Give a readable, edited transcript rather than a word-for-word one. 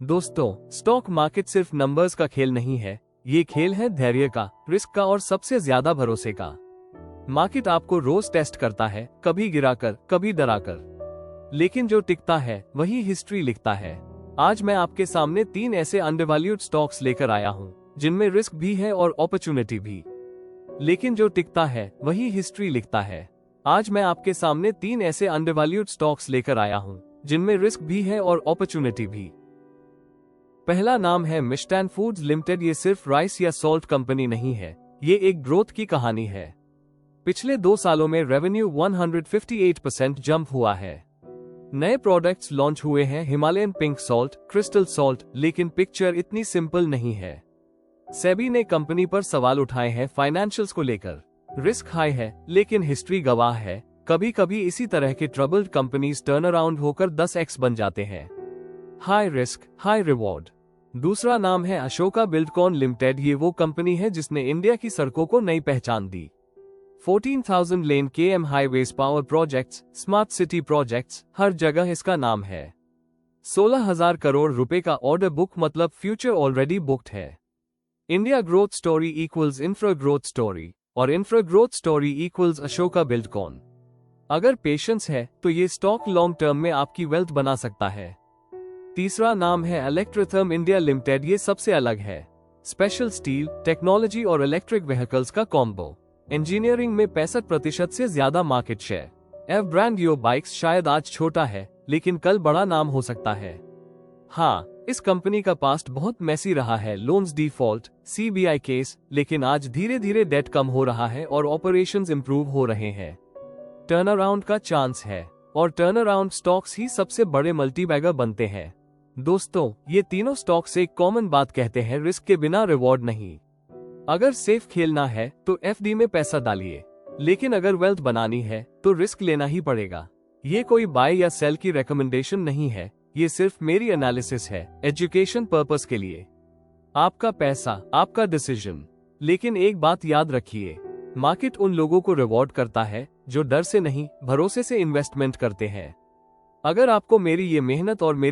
दोस्तों, stock market सिर्फ numbers का खेल नहीं है। ये खेल है धैर्य का, रिस्क का और सबसे ज्यादा भरोसे का। मार्केट आपको रोज टेस्ट करता है, कभी गिराकर, कभी डराकर, लेकिन जो टिकता है वही हिस्ट्री लिखता है। आज मैं आपके सामने 3 ऐसे अंडरवैल्यूड स्टॉक्स लेकर आया हूँ जिनमें रिस्क भी है और अपॉर्चुनिटी भी, लेकिन जो टिकता है वही हिस्ट्री लिखता है। आज मैं आपके सामने 3 ऐसे अंडरवैल्यूड स्टॉक्स लेकर आया हूँ जिनमें रिस्क भी है और अपॉर्चुनिटी भी। पहला नाम है मिष्टान फूड्स लिमिटेड। ये सिर्फ राइस या सॉल्ट कंपनी नहीं है, ये एक ग्रोथ की कहानी है। पिछले 2 सालों में रेवेन्यू 158% जंप हुआ है। नए प्रोडक्ट्स लॉन्च हुए हैं, Himalayan pink salt, crystal salt, लेकिन पिक्चर इतनी सिंपल नहीं है। सेबी ने कंपनी पर सवाल उठाए हैं फाइनेंशियल्स को लेकर। रिस्क हाई है, लेकिन हिस्ट्री गवाह है, कभी कभी इसी तरह के ट्रबल्ड कंपनीज टर्न अराउंड होकर 10x बन जाते हैं। High risk, high reward. दूसरा नाम है अशोका बिल्डकॉन लिमिटेड। ये वो कंपनी है जिसने इंडिया की सड़कों को नई पहचान दी। 14,000 lane km highways, power projects, smart city projects, हर जगह इसका नाम है। 16,000 करोड़ रुपए का ऑर्डर बुक, मतलब फ्यूचर ऑलरेडी बुक्ड है। India growth story equals infra growth story और infra growth story equals Ashoka Buildcon. अगर पेशेंस है तो ये स्टॉक लॉन्ग टर्म में आपकी वेल्थ बना सकता है। तीसरा नाम है इलेक्ट्रोथर्म इंडिया लिमिटेड। ये सबसे अलग है। स्पेशल स्टील, टेक्नोलॉजी और इलेक्ट्रिक व्हीकल्स का कॉम्बो। इंजीनियरिंग में 65% से ज्यादा मार्केट शेयर। एफ ब्रांड यो बाइक्स शायद आज छोटा है, लेकिन कल बड़ा नाम हो सकता है। हाँ, इस कंपनी का पास्ट बहुत मैसी रहा है, लोन्स डिफॉल्ट, सीबीआई केस, लेकिन आज धीरे धीरे डेट कम हो रहा है और ऑपरेशंस इंप्रूव हो रहे हैं। टर्न अराउंड का चांस है और टर्न अराउंड स्टॉक्स ही सबसे बड़े मल्टीबैगर बनते हैं। दोस्तों, ये तीनों स्टॉक्स एक कॉमन बात कहते हैं, रिस्क के बिना रिवॉर्ड नहीं। अगर सेफ खेलना है तो एफडी में पैसा डालिए, लेकिन अगर वेल्थ बनानी है तो रिस्क लेना ही पड़ेगा। ये कोई बाय या सेल की रिकमेंडेशन नहीं है, ये सिर्फ मेरी एनालिसिस है, एजुकेशन पर्पस के लिए। आपका पैसा, आपका डिसीजन। लेकिन एक बात याद रखिए, मार्केट उन लोगों को रिवॉर्ड करता है जो डर से नहीं, भरोसे से इन्वेस्टमेंट करते हैं। अगर आपको मेरी ये मेहनत और मेरी